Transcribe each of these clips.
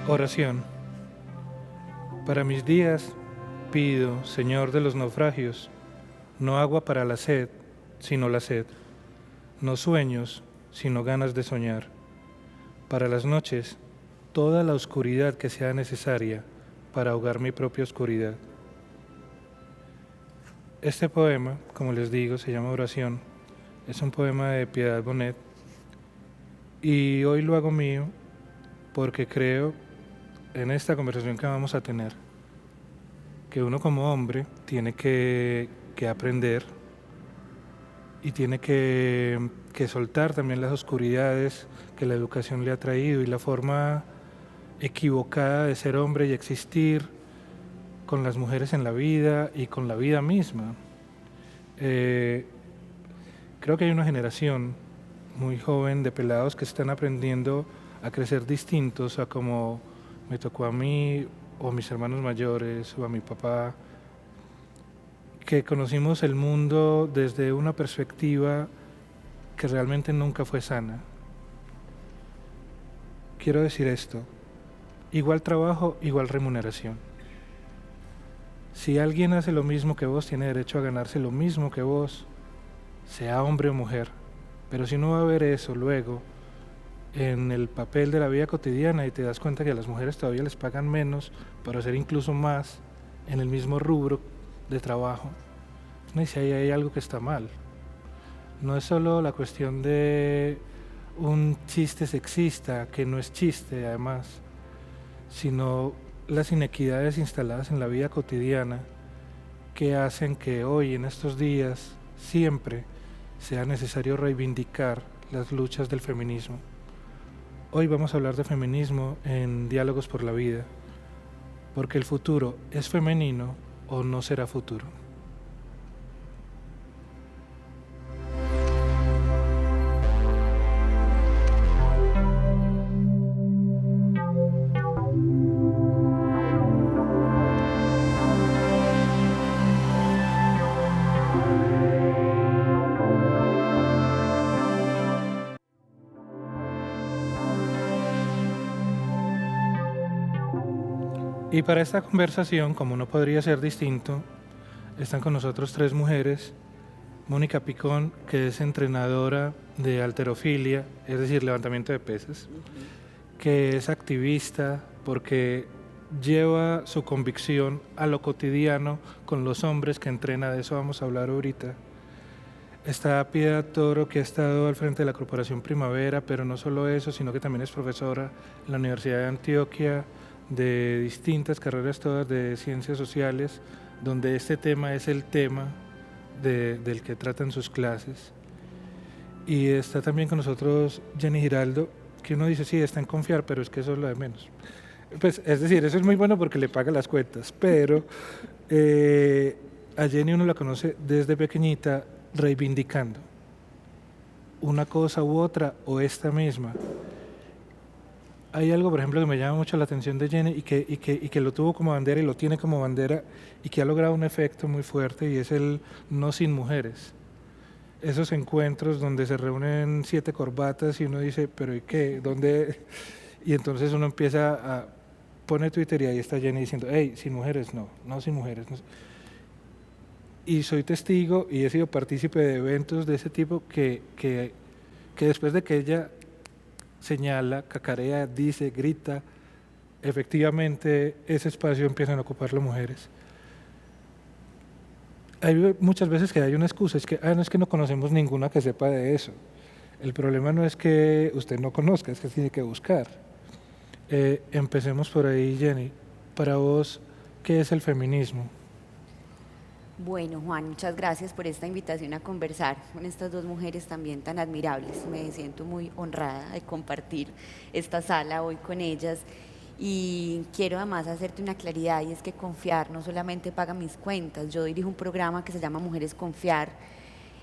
Oración. Para mis días pido, Señor de los naufragios, no agua para la sed, sino la sed, no sueños, sino ganas de soñar. Para las noches, toda la oscuridad que sea necesaria para ahogar mi propia oscuridad. Este poema, como les digo, se llama Oración. Es un poema de Piedad Bonet y hoy lo hago mío porque creo en esta conversación que vamos a tener que uno como hombre tiene que aprender y tiene que soltar también las oscuridades que la educación le ha traído y la forma equivocada de ser hombre y existir con las mujeres en la vida y con la vida misma. Creo que hay una generación muy joven de pelados que están aprendiendo a crecer distintos a como me tocó a mí o a mis hermanos mayores o a mi papá, que conocimos el mundo desde una perspectiva que realmente nunca fue sana. Quiero decir esto, igual trabajo, igual remuneración. Si alguien hace lo mismo que vos, tiene derecho a ganarse lo mismo que vos, sea hombre o mujer. Pero si no va a ver eso luego en el papel de la vida cotidiana y te das cuenta que a las mujeres todavía les pagan menos para hacer incluso más en el mismo rubro de trabajo, no dice ahí hay algo que está mal. No es solo la cuestión de un chiste sexista, que no es chiste además, sino las inequidades instaladas en la vida cotidiana que hacen que hoy, en estos días, siempre sea necesario reivindicar las luchas del feminismo. Hoy vamos a hablar de feminismo en Diálogos por la Vida, porque el futuro es femenino o no será futuro. Y para esta conversación, como no podría ser distinto, están con nosotros tres mujeres. Mónica Picón, que es entrenadora de halterofilia, es decir, levantamiento de pesas, que es activista porque lleva su convicción a lo cotidiano con los hombres que entrena, de eso vamos a hablar ahorita. Está Piedad Toro, que ha estado al frente de la Corporación Primavera, pero no solo eso, sino que también es profesora en la Universidad de Antioquia, de distintas carreras todas de ciencias sociales, donde este tema es el tema del que tratan sus clases. Y está también con nosotros Jenny Giraldo, que uno dice, sí, está en confiar, pero es que eso es lo de menos. Pues, es decir, eso es muy bueno porque le paga las cuentas, pero a Jenny uno la conoce desde pequeñita reivindicando una cosa u otra o esta misma. Hay algo, por ejemplo, que me llama mucho la atención de Jenny y que lo tuvo como bandera y lo tiene como bandera y que ha logrado un efecto muy fuerte y es el no sin mujeres. Esos encuentros donde se reúnen 7 corbatas y uno dice, pero ¿y qué? ¿Dónde? Y entonces uno empieza a poner Twitter y ahí está Jenny diciendo, hey, sin mujeres no, no sin mujeres. No. Y soy testigo y he sido partícipe de eventos de ese tipo que después de que ella señala, cacarea, dice, grita, efectivamente ese espacio empiezan a ocupar las mujeres. Hay muchas veces que hay una excusa, es que no es que no conocemos ninguna que sepa de eso. El problema no es que usted no conozca, es que tiene que buscar. Empecemos por ahí, Jenny. Para vos, ¿qué es el feminismo? Bueno, Juan, muchas gracias por esta invitación a conversar con estas dos mujeres también tan admirables. Me siento muy honrada de compartir esta sala hoy con ellas y quiero además hacerte una claridad y es que confiar no solamente paga mis cuentas. Yo dirijo un programa que se llama Mujeres Confiar.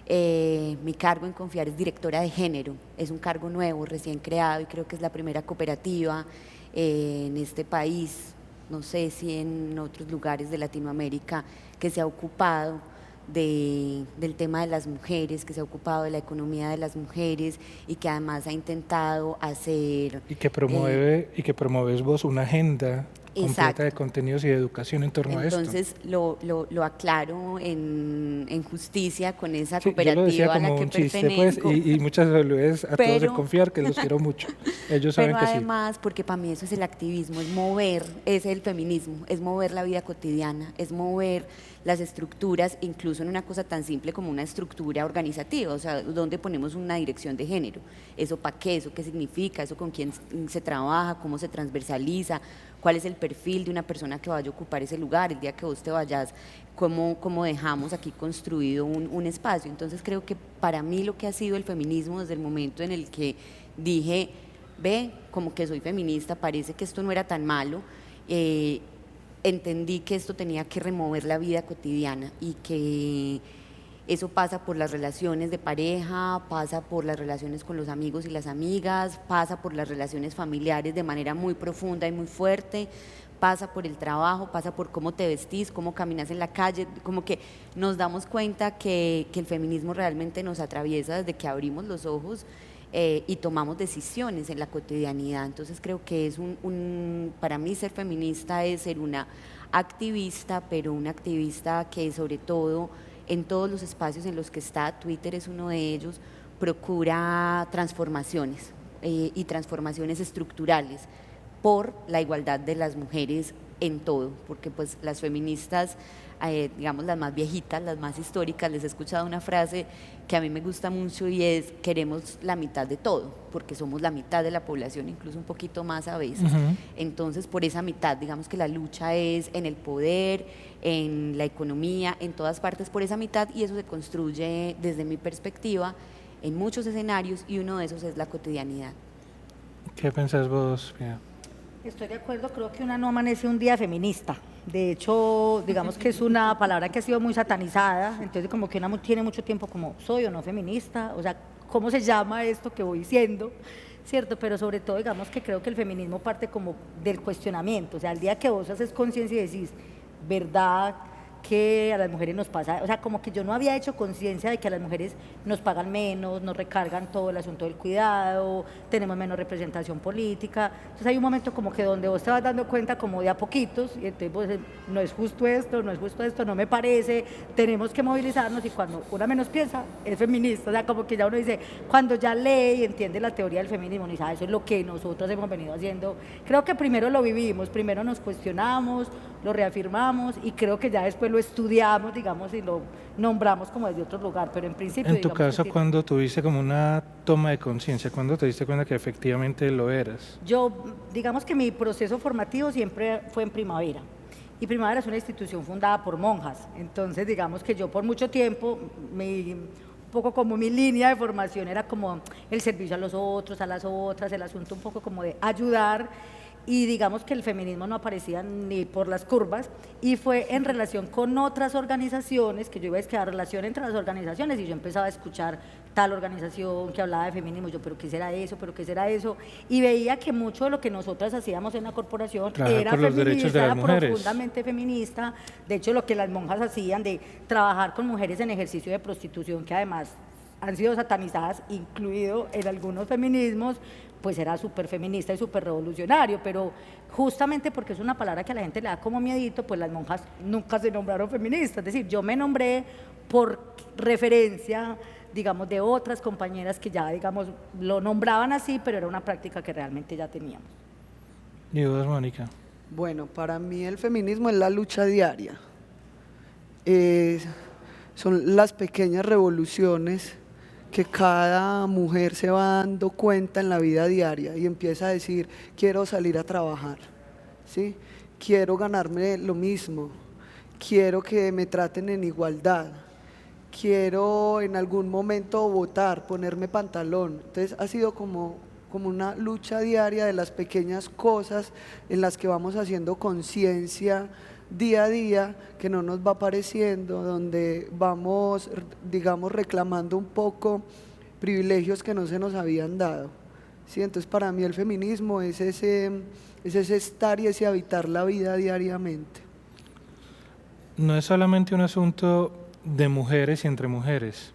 Mi cargo en Confiar es directora de género. Es un cargo nuevo, recién creado y creo que es la primera cooperativa en este país, no sé si en otros lugares de Latinoamérica, que se ha ocupado del tema de las mujeres, que se ha ocupado de la economía de las mujeres y que además ha intentado hacer... Y que promueves vos una agenda completa Exacto. de contenidos y de educación en torno a esto. Entonces lo aclaro en justicia con esa Sí, yo lo decía cooperativa a la como que un chiste, pues, pertenezco. y muchas saludes a todos en Pero- Confiar, que los quiero mucho. Ellos saben Pero que sí. además, porque para mí eso es el activismo, es mover, es el feminismo, es mover la vida cotidiana, es mover las estructuras, incluso en una cosa tan simple como una estructura organizativa, o sea, ¿dónde ponemos una dirección de género? ¿Eso para qué? ¿Eso qué significa? ¿Eso con quién se trabaja? ¿Cómo se transversaliza? ¿Cuál es el perfil de una persona que vaya a ocupar ese lugar? El día que vos te vayas, ¿cómo dejamos aquí construido un espacio? Entonces creo que para mí lo que ha sido el feminismo desde el momento en el que dije, ve, como que soy feminista, parece que esto no era tan malo, entendí que esto tenía que remover la vida cotidiana y que eso pasa por las relaciones de pareja, pasa por las relaciones con los amigos y las amigas, pasa por las relaciones familiares de manera muy profunda y muy fuerte, pasa por el trabajo, pasa por cómo te vestís, cómo caminas en la calle, como que nos damos cuenta que el feminismo realmente nos atraviesa desde que abrimos los ojos y tomamos decisiones en la cotidianidad. Entonces creo que es para mí ser feminista es ser una activista, pero una activista que sobre todo en todos los espacios en los que está, Twitter es uno de ellos, procura transformaciones y transformaciones estructurales por la igualdad de las mujeres en todo, porque pues las feministas, digamos las más viejitas, las más históricas, les he escuchado una frase que a mí me gusta mucho y es: queremos la mitad de todo, porque somos la mitad de la población, incluso un poquito más a veces. Entonces, por esa mitad, digamos que la lucha es en el poder, en la economía, en todas partes por esa mitad, y eso se construye desde mi perspectiva en muchos escenarios, y uno de esos es la cotidianidad. ¿Qué pensás vos, Pia? Estoy de acuerdo, creo que una no amanece un día feminista. De hecho, digamos que es una palabra que ha sido muy satanizada, entonces como que una tiene mucho tiempo como soy o no feminista, o sea, ¿cómo se llama esto que voy siendo? ¿Cierto? Pero sobre todo, digamos que creo que el feminismo parte como del cuestionamiento, o sea, el día que vos haces conciencia y decís, ¿verdad que a las mujeres nos pasa? O sea, como que yo no había hecho conciencia de que a las mujeres nos pagan menos, nos recargan todo el asunto del cuidado, tenemos menos representación política. Entonces hay un momento como que donde vos te vas dando cuenta como de a poquitos, y entonces vos, no es justo esto, no es justo esto, no me parece, tenemos que movilizarnos, y cuando una menos piensa, es feminista. O sea, como que ya uno dice, cuando ya lee y entiende la teoría del feminismo, y dice, eso es lo que nosotros hemos venido haciendo. Creo que primero lo vivimos, primero nos cuestionamos, lo reafirmamos, y creo que ya después lo estudiamos, digamos, y lo nombramos como desde otro lugar, pero en principio... En tu caso, ¿cuándo tuviste como una toma de conciencia? ¿Cuándo te diste cuenta que efectivamente lo eras? Yo, digamos que mi proceso formativo siempre fue en Primavera, y Primavera es una institución fundada por monjas, entonces digamos que yo por mucho tiempo, un poco como mi línea de formación era como el servicio a los otros, a las otras, el asunto un poco como de ayudar, y digamos que el feminismo no aparecía ni por las curvas, y fue en relación con otras organizaciones que yo iba a escribir relación entre las organizaciones, y yo empezaba a escuchar tal organización que hablaba de feminismo, yo, pero ¿qué será eso? ¿Pero qué será eso? Y veía que mucho de lo que nosotras hacíamos en la corporación era por los derechos de feminista, las era mujeres. profundamente feminista. De hecho, lo que las monjas hacían de trabajar con mujeres en ejercicio de prostitución, que además han sido satanizadas, incluido en algunos feminismos, pues era súper feminista y súper revolucionario, pero justamente porque es una palabra que a la gente le da como miedito, pues las monjas nunca se nombraron feministas. Es decir, yo me nombré por referencia, digamos, de otras compañeras que ya, digamos, lo nombraban así, pero era una práctica que realmente ya teníamos. ¿Y vos, Mónica? Bueno, para mí el feminismo es la lucha diaria. Son las pequeñas revoluciones que cada mujer se va dando cuenta en la vida diaria y empieza a decir, quiero salir a trabajar, ¿sí? Quiero ganarme lo mismo, quiero que me traten en igualdad, quiero en algún momento votar, ponerme pantalón. Entonces ha sido como una lucha diaria de las pequeñas cosas en las que vamos haciendo conciencia día a día, que no nos va apareciendo, donde vamos, digamos, reclamando un poco privilegios que no se nos habían dado, ¿sí? Entonces para mí el feminismo es ese estar y ese habitar la vida diariamente. No es solamente un asunto de mujeres y entre mujeres.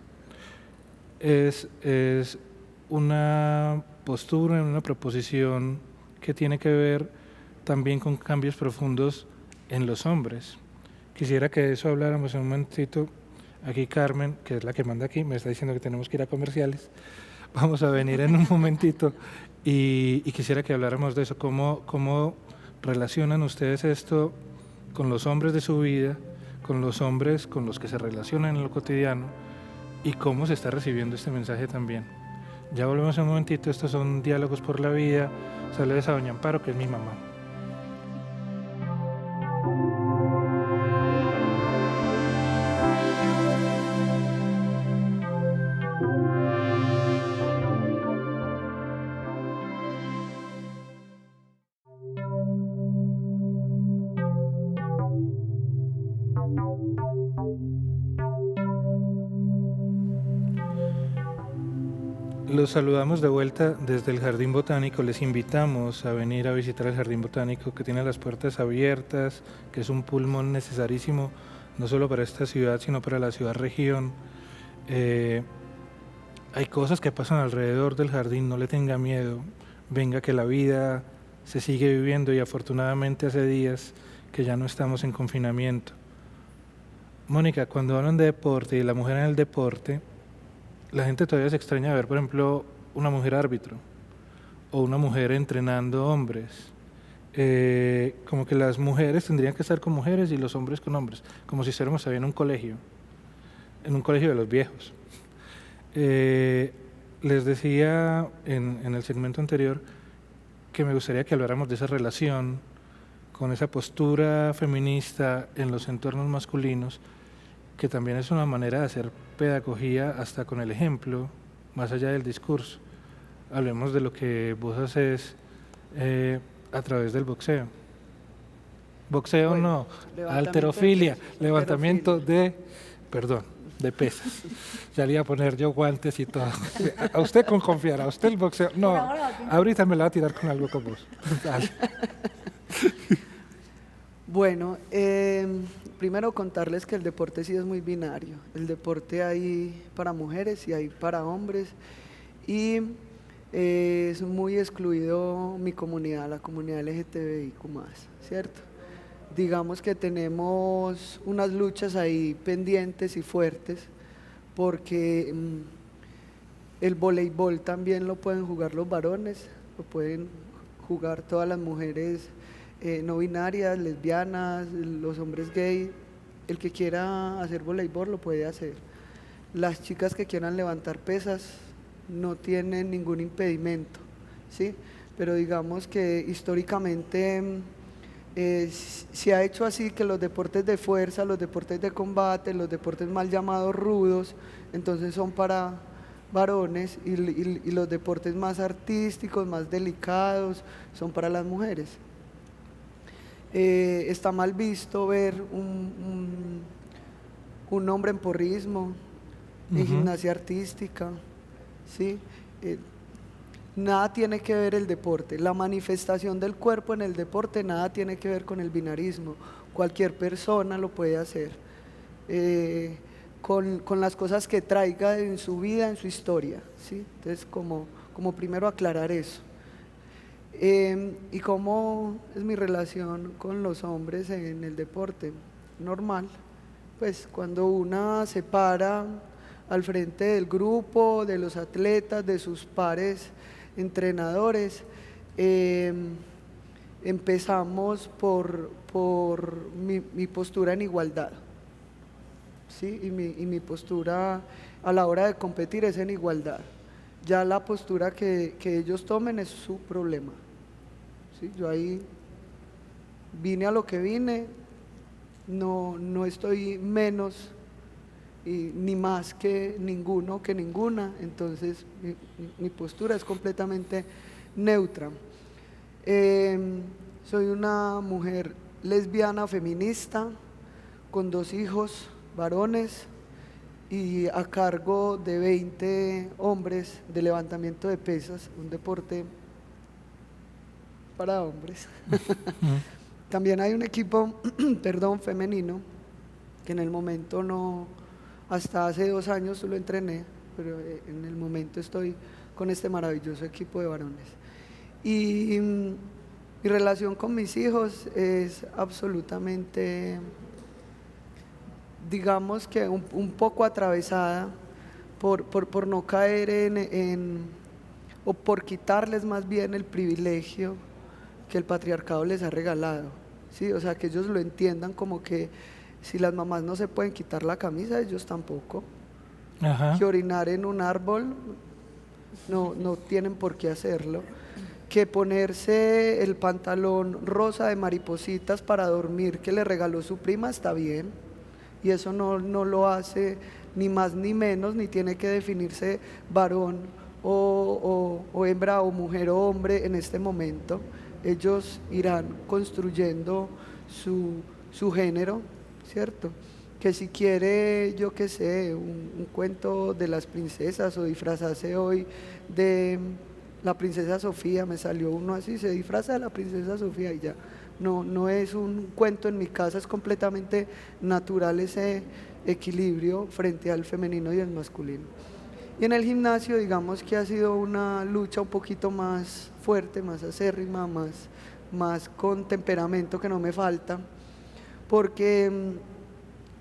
Es una postura, una proposición que tiene que ver también con cambios profundos en los hombres. Quisiera que de eso habláramos en un momentito. Aquí Carmen, que es la que manda aquí, me está diciendo que tenemos que ir a comerciales. Vamos a venir en un momentito y quisiera que habláramos de eso. ¿Cómo relacionan ustedes esto con los hombres de su vida, con los hombres con los que se relacionan en lo cotidiano y cómo se está recibiendo este mensaje también? Ya volvemos en un momentito. Estos son Diálogos por la Vida. Saludos a doña Amparo, que es mi mamá. Los saludamos de vuelta desde el Jardín Botánico. Les invitamos a venir a visitar el Jardín Botánico, que tiene las puertas abiertas, que es un pulmón necesarísimo, no solo para esta ciudad, sino para la ciudad-región. Hay cosas que pasan alrededor del jardín, no le tenga miedo. Venga, que la vida se sigue viviendo y afortunadamente hace días que ya no estamos en confinamiento. Mónica, cuando hablan de deporte y la mujer en el deporte, la gente todavía se extraña ver, por ejemplo, una mujer árbitro o una mujer entrenando hombres. Como que las mujeres tendrían que estar con mujeres y los hombres con hombres, como si estuviéramos todavía en un colegio de los viejos. Les decía en el segmento anterior que me gustaría que habláramos de esa relación con esa postura feminista en los entornos masculinos, que también es una manera de hacer pedagogía hasta con el ejemplo, más allá del discurso. Hablemos de lo que vos haces a través del boxeo. Boxeo Bueno, no, halterofilia, levantamiento de pesas. Ya le iba a poner yo guantes y todo. A usted con confiar, a usted el boxeo. No, ahorita me la va a tirar con algo con vos. Dale. Bueno, primero contarles que el deporte sí es muy binario. El deporte hay para mujeres y hay para hombres. Y es muy excluido mi comunidad, la comunidad LGTBIQ+, ¿cierto? Digamos que tenemos unas luchas ahí pendientes y fuertes, porque el voleibol también lo pueden jugar los varones, lo pueden jugar todas las mujeres no binarias, lesbianas, los hombres gay. El que quiera hacer voleibol lo puede hacer. Las chicas que quieran levantar pesas no tienen ningún impedimento, ¿sí? Pero digamos que históricamente se ha hecho así, que los deportes de fuerza, los deportes de combate, los deportes mal llamados rudos, entonces son para varones, y los deportes más artísticos, más delicados, son para las mujeres. Está mal visto ver un hombre en porrismo, en gimnasia artística, ¿sí? Nada tiene que ver el deporte, la manifestación del cuerpo en el deporte nada tiene que ver con el binarismo. Cualquier persona lo puede hacer, con las cosas que traiga en su vida, en su historia, ¿sí? Entonces, como primero aclarar eso. ¿Y cómo es mi relación con los hombres en el deporte? Normal, pues cuando una se para al frente del grupo, de los atletas, de sus pares entrenadores, empezamos por mi postura en igualdad, ¿sí? Y mi postura a la hora de competir es en igualdad. Ya la postura que ellos tomen es su problema, ¿sí? Yo ahí vine a lo que vine, no estoy menos ni más que ninguno, que ninguna, entonces mi postura es completamente neutra. Soy una mujer lesbiana, feminista, con 2 hijos varones y a cargo de 20 hombres de levantamiento de pesas, un deporte para hombres. También hay un equipo, femenino, que en el momento no Hasta hace 2 años lo entrené, pero en el momento estoy con este maravilloso equipo de varones. Y mi relación con mis hijos es absolutamente, digamos que un poco atravesada por no caer o por quitarles más bien el privilegio que el patriarcado les ha regalado, ¿sí? O sea, que ellos lo entiendan como que si las mamás no se pueden quitar la camisa, ellos tampoco. Ajá. Que orinar en un árbol no tienen por qué hacerlo. Que ponerse el pantalón rosa de maripositas para dormir que le regaló su prima está bien, y eso no lo hace ni más ni menos, ni tiene que definirse varón o hembra o mujer o hombre en este momento. Ellos irán construyendo su género, ¿cierto? Que si quiere, yo qué sé, un cuento de las princesas, o disfrazarse hoy de la princesa Sofía, me salió uno así, se disfraza de la princesa Sofía y ya. No es un cuento en mi casa, es completamente natural ese equilibrio frente al femenino y el masculino. Y en el gimnasio, digamos que ha sido una lucha un poquito más fuerte, más acérrima, más con temperamento, que no me falta, porque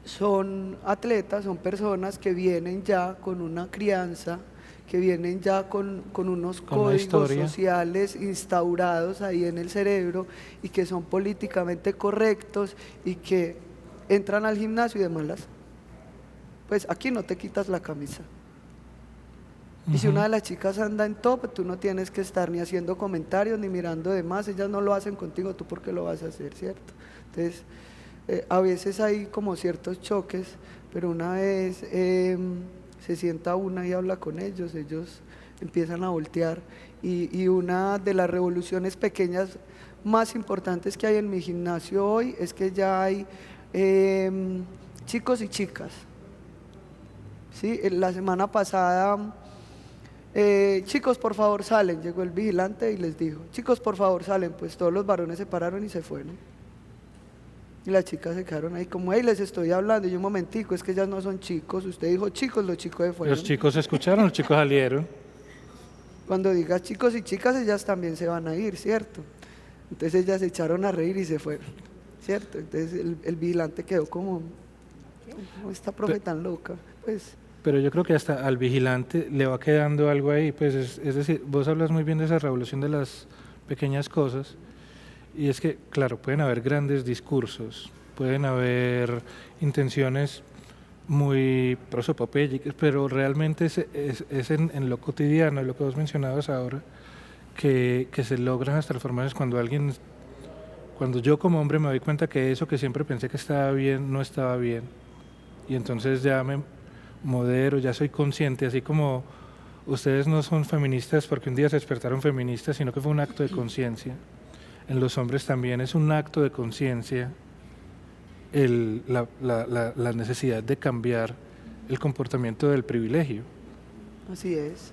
son atletas, son personas que vienen ya con una crianza, que vienen ya con unos códigos sociales instaurados ahí en el cerebro, y que son políticamente correctos, y que entran al gimnasio y de malas. Pues aquí no te quitas la camisa. Y si una de las chicas anda en top, tú no tienes que estar ni haciendo comentarios ni mirando de más, ellas no lo hacen contigo, ¿tú por qué lo vas a hacer, cierto? Entonces, a veces hay como ciertos choques, pero una vez se sienta una y habla con ellos empiezan a voltear, y una de las revoluciones pequeñas más importantes que hay en mi gimnasio hoy es que ya hay chicos y chicas, ¿sí? La semana pasada, chicos por favor salen, llegó el vigilante y les dijo, chicos por favor salen, pues todos los varones se pararon y se fueron. Y las chicas se quedaron ahí como, hey, les estoy hablando. Y yo, un momentico, es que ellas no son chicos. Usted dijo chicos, los chicos se fueron. Los chicos escucharon, los chicos salieron. Cuando diga chicos y chicas, ellas también se van a ir, ¿cierto? Entonces ellas se echaron a reír y se fueron, ¿cierto? Entonces el vigilante quedó como, esta profe tan loca, pues. Pero yo creo que hasta al vigilante le va quedando algo ahí, pues es decir, vos hablas muy bien de esa revolución de las pequeñas cosas. Y es que, claro, pueden haber grandes discursos, pueden haber intenciones muy prosopopélicas, pero realmente es en lo cotidiano, en lo que vos mencionabas ahora, que se logran las transformaciones cuando yo como hombre me doy cuenta que eso que siempre pensé que estaba bien, no estaba bien. Y entonces ya me modero, ya soy consciente, así como ustedes no son feministas porque un día se despertaron feministas, sino que fue un acto de conciencia. En los hombres también es un acto de conciencia la necesidad de cambiar el comportamiento del privilegio. Así es.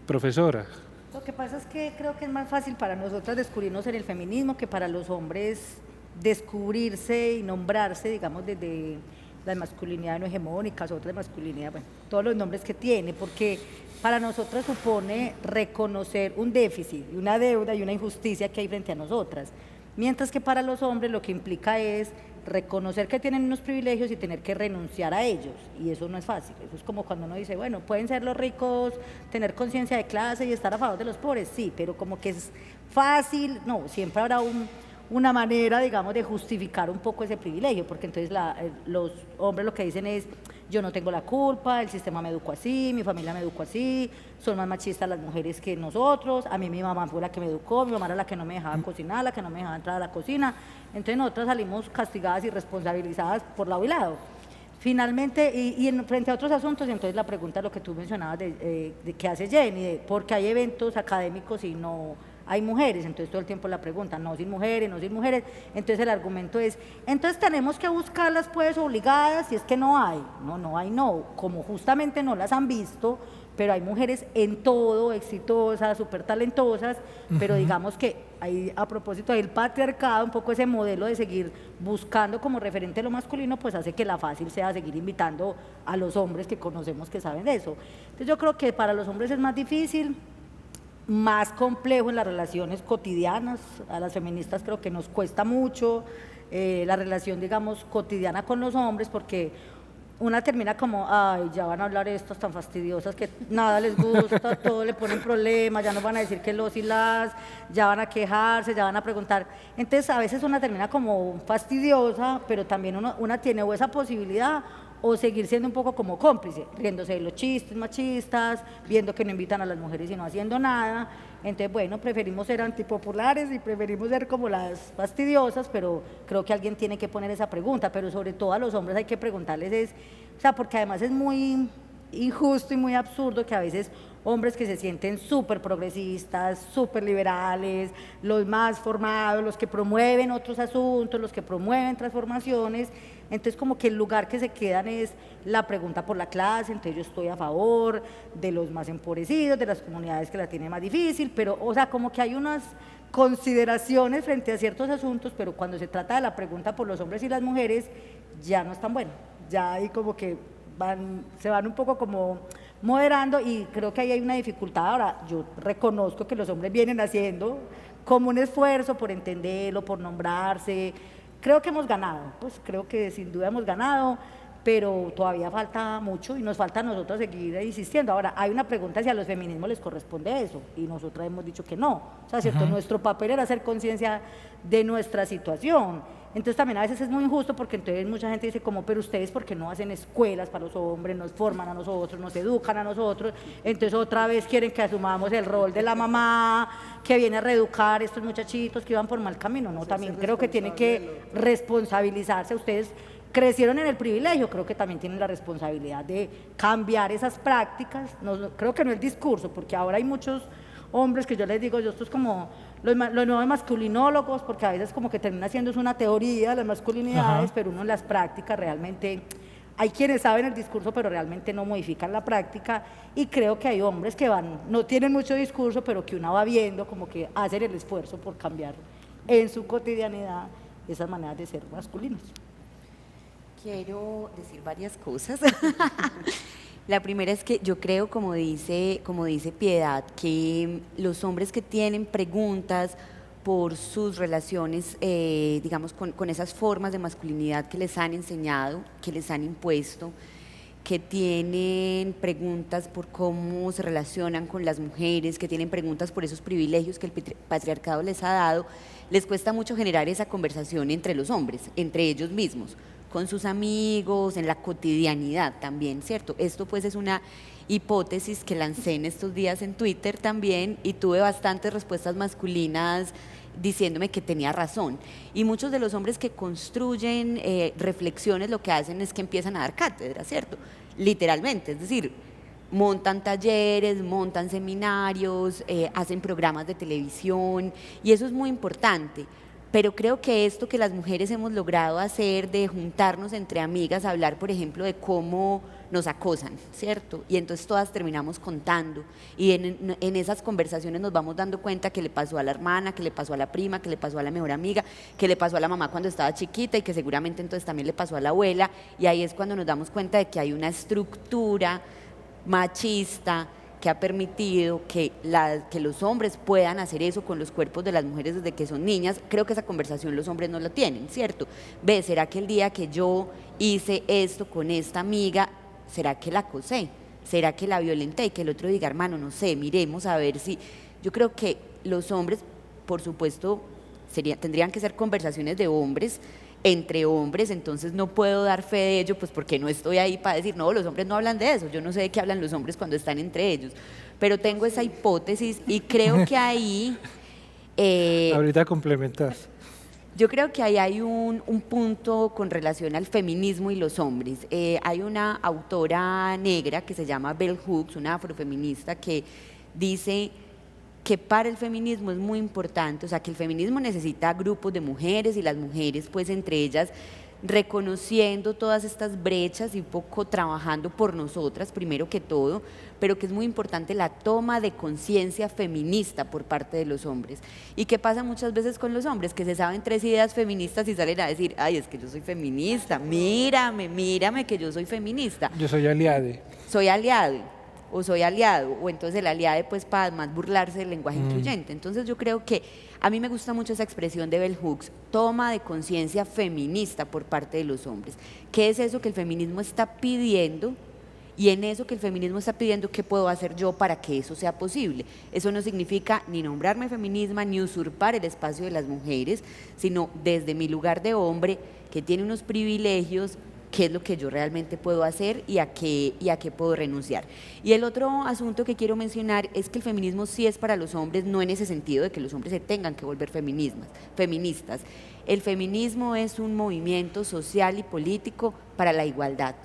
Profesora. Lo que pasa es que creo que es más fácil para nosotras descubrirnos en el feminismo que para los hombres descubrirse y nombrarse, digamos, desde la masculinidad no hegemónica, otra masculinidad, bueno, todos los nombres que tiene, porque para nosotras supone reconocer un déficit, una deuda y una injusticia que hay frente a nosotras, mientras que para los hombres lo que implica es reconocer que tienen unos privilegios y tener que renunciar a ellos, y eso no es fácil. Eso es como cuando uno dice, bueno, pueden ser los ricos, tener conciencia de clase y estar a favor de los pobres, sí, pero como que es fácil, no, siempre habrá una manera, digamos, de justificar un poco ese privilegio, porque entonces los hombres lo que dicen es, yo no tengo la culpa, el sistema me educó así, mi familia me educó así, son más machistas las mujeres que nosotros, a mí mi mamá fue la que me educó, mi mamá era la que no me dejaba cocinar, la que no me dejaba entrar a la cocina, entonces nosotras salimos castigadas y responsabilizadas por lado y lado. Finalmente, frente a otros asuntos, entonces la pregunta, lo que tú mencionabas de qué hace Jenny, de por qué hay eventos académicos y no hay mujeres, entonces todo el tiempo la pregunta, no sin mujeres, entonces el argumento es, entonces tenemos que buscarlas pues obligadas, si es que no hay, como justamente no las han visto, pero hay mujeres en todo, exitosas, súper talentosas, pero digamos que ahí a propósito del patriarcado, un poco ese modelo de seguir buscando como referente lo masculino, pues hace que la fácil sea seguir invitando a los hombres que conocemos que saben de eso. Entonces yo creo que para los hombres es más difícil, más complejo en las relaciones cotidianas. A las feministas creo que nos cuesta mucho la relación, digamos, cotidiana con los hombres, porque una termina como, ay, ya van a hablar estas tan fastidiosas que nada les gusta, todo le ponen problemas, ya nos van a decir que los y las, ya van a quejarse, ya van a preguntar. Entonces a veces una termina como fastidiosa, pero también una tiene o esa posibilidad o seguir siendo un poco como cómplice, riéndose de los chistes machistas, viendo que no invitan a las mujeres y no haciendo nada. Entonces, bueno, preferimos ser antipopulares y preferimos ser como las fastidiosas, pero creo que alguien tiene que poner esa pregunta, pero sobre todo a los hombres hay que preguntarles o sea, porque además es muy injusto y muy absurdo que a veces hombres que se sienten súper progresistas, súper liberales, los más formados, los que promueven otros asuntos, los que promueven transformaciones, entonces como que el lugar que se quedan es la pregunta por la clase. Entonces yo estoy a favor de los más empobrecidos, de las comunidades que la tienen más difícil, pero o sea, como que hay unas consideraciones frente a ciertos asuntos, pero cuando se trata de la pregunta por los hombres y las mujeres, ya no es tan bueno, ya ahí como que se van un poco como moderando, y creo que ahí hay una dificultad. Ahora, yo reconozco que los hombres vienen haciendo como un esfuerzo por entenderlo, por nombrarse. Creo que hemos ganado, pues creo que sin duda hemos ganado, pero todavía falta mucho y nos falta a nosotros seguir insistiendo. Ahora, hay una pregunta si a los feminismos les corresponde eso, y nosotras hemos dicho que no. O sea, ¿cierto? Nuestro papel era hacer conciencia de nuestra situación. Entonces también a veces es muy injusto, porque entonces mucha gente dice como, pero ustedes ¿por qué no hacen escuelas para los hombres, nos forman a nosotros, nos educan a nosotros? Entonces otra vez quieren que asumamos el rol de la mamá que viene a reeducar a estos muchachitos que iban por mal camino. No, también creo que tienen que responsabilizarse. Ustedes crecieron en el privilegio, creo que también tienen la responsabilidad de cambiar esas prácticas. No, creo que no el discurso, porque ahora hay muchos hombres que yo les digo, esto es como los nuevos masculinólogos, porque a veces como que termina siendo una teoría de las masculinidades, pero uno en las prácticas realmente, hay quienes saben el discurso, pero realmente no modifican la práctica, y creo que hay hombres que no tienen mucho discurso, pero que uno va viendo como que hacen el esfuerzo por cambiar en su cotidianidad esas maneras de ser masculinos. Quiero decir varias cosas. La primera es que yo creo, como dice Piedad, que los hombres que tienen preguntas por sus relaciones, digamos, con esas formas de masculinidad que les han enseñado, que les han impuesto, que tienen preguntas por cómo se relacionan con las mujeres, que tienen preguntas por esos privilegios que el patriarcado les ha dado, les cuesta mucho generar esa conversación entre los hombres, entre ellos mismos, con sus amigos, en la cotidianidad también, ¿cierto? Esto pues es una hipótesis que lancé en estos días en Twitter también, y tuve bastantes respuestas masculinas diciéndome que tenía razón. Y muchos de los hombres que construyen reflexiones lo que hacen es que empiezan a dar cátedra, ¿cierto? Literalmente, es decir, montan talleres, montan seminarios, hacen programas de televisión, y eso es muy importante. Pero creo que esto que las mujeres hemos logrado hacer de juntarnos entre amigas, hablar, por ejemplo, de cómo nos acosan, ¿cierto? Y entonces todas terminamos contando, y en esas conversaciones nos vamos dando cuenta que le pasó a la hermana, que le pasó a la prima, que le pasó a la mejor amiga, que le pasó a la mamá cuando estaba chiquita, y que seguramente entonces también le pasó a la abuela, y ahí es cuando nos damos cuenta de que hay una estructura machista que ha permitido que los hombres puedan hacer eso con los cuerpos de las mujeres desde que son niñas. Creo que esa conversación los hombres no la tienen, ¿cierto? Ve, ¿será que el día que yo hice esto con esta amiga, será que la acosé? ¿Será que la violenté? Y que el otro diga, hermano, no sé, miremos a ver si... Yo creo que los hombres, por supuesto, tendrían que ser conversaciones de hombres, entre hombres, entonces no puedo dar fe de ello, pues porque no estoy ahí para decir, no, los hombres no hablan de eso, yo no sé de qué hablan los hombres cuando están entre ellos, pero tengo esa hipótesis, y creo que ahí... Ahorita complementas. Yo creo que ahí hay un punto con relación al feminismo y los hombres. Hay una autora negra que se llama Bell Hooks, una afrofeminista, que dice que para el feminismo es muy importante, o sea, que el feminismo necesita grupos de mujeres, y las mujeres, pues entre ellas, reconociendo todas estas brechas y un poco trabajando por nosotras, primero que todo, pero que es muy importante la toma de conciencia feminista por parte de los hombres. ¿Y qué pasa muchas veces con los hombres? Que se saben 3 ideas feministas y salen a decir, ay, es que yo soy feminista, mírame que yo soy feminista. Yo soy aliade. Soy aliado o soy aliado, o entonces el aliado pues para más burlarse del lenguaje incluyente. Entonces yo creo que a mí me gusta mucho esa expresión de Bell Hooks, toma de conciencia feminista por parte de los hombres. ¿Qué es eso que el feminismo está pidiendo? Y en eso que el feminismo está pidiendo, ¿qué puedo hacer yo para que eso sea posible? Eso no significa ni nombrarme feminismo, ni usurpar el espacio de las mujeres, sino desde mi lugar de hombre, que tiene unos privilegios, qué es lo que yo realmente puedo hacer y a qué puedo renunciar. Y el otro asunto que quiero mencionar es que el feminismo sí es para los hombres, no en ese sentido de que los hombres se tengan que volver feministas. El feminismo es un movimiento social y político para la igualdad,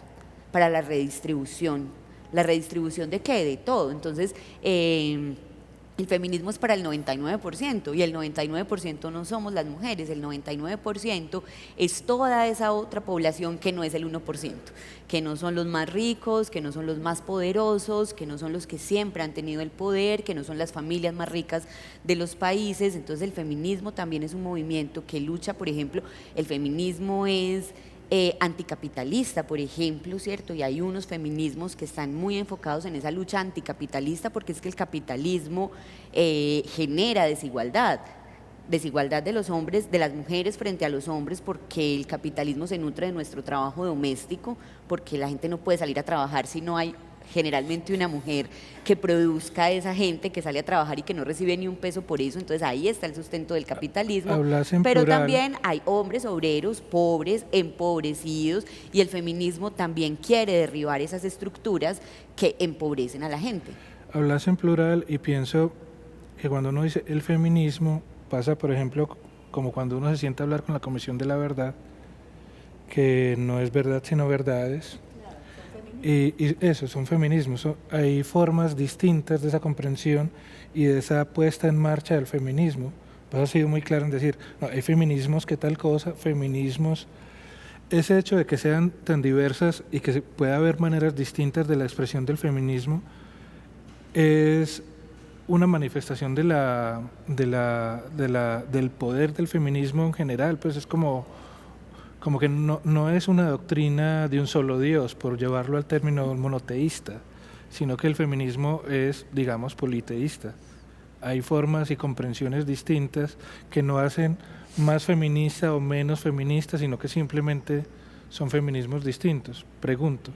para la redistribución. ¿La redistribución de qué? De todo. Entonces, el feminismo es para el 99% y el 99% no somos las mujeres, el 99% es toda esa otra población que no es el 1%, que no son los más ricos, que no son los más poderosos, que no son los que siempre han tenido el poder, que no son las familias más ricas de los países. Entonces el feminismo también es un movimiento que lucha, por ejemplo, el feminismo es anticapitalista, por ejemplo, ¿cierto? Y hay unos feminismos que están muy enfocados en esa lucha anticapitalista, porque es que el capitalismo genera desigualdad de los hombres, de las mujeres frente a los hombres, porque el capitalismo se nutre de nuestro trabajo doméstico, porque la gente no puede salir a trabajar si no hay generalmente una mujer que produzca a esa gente que sale a trabajar y que no recibe ni un peso por eso. Entonces ahí está el sustento del capitalismo. Pero plural. También hay hombres obreros, pobres, empobrecidos, y el feminismo también quiere derribar esas estructuras que empobrecen a la gente. Hablas en plural y pienso que cuando uno dice el feminismo, pasa por ejemplo como cuando uno se sienta a hablar con la Comisión de la Verdad, que no es verdad sino verdades. Y eso, son feminismos, hay formas distintas de esa comprensión y de esa puesta en marcha del feminismo. Pues ha sido muy claro en decir, no, hay feminismos que tal cosa, feminismos. Ese hecho de que sean tan diversas y que pueda haber maneras distintas de la expresión del feminismo es una manifestación del poder del feminismo en general. Pues es como que no es una doctrina de un solo Dios, por llevarlo al término monoteísta, sino que el feminismo es, digamos, politeísta. Hay formas y comprensiones distintas que no hacen más feminista o menos feminista, sino que simplemente son feminismos distintos. Pregunto.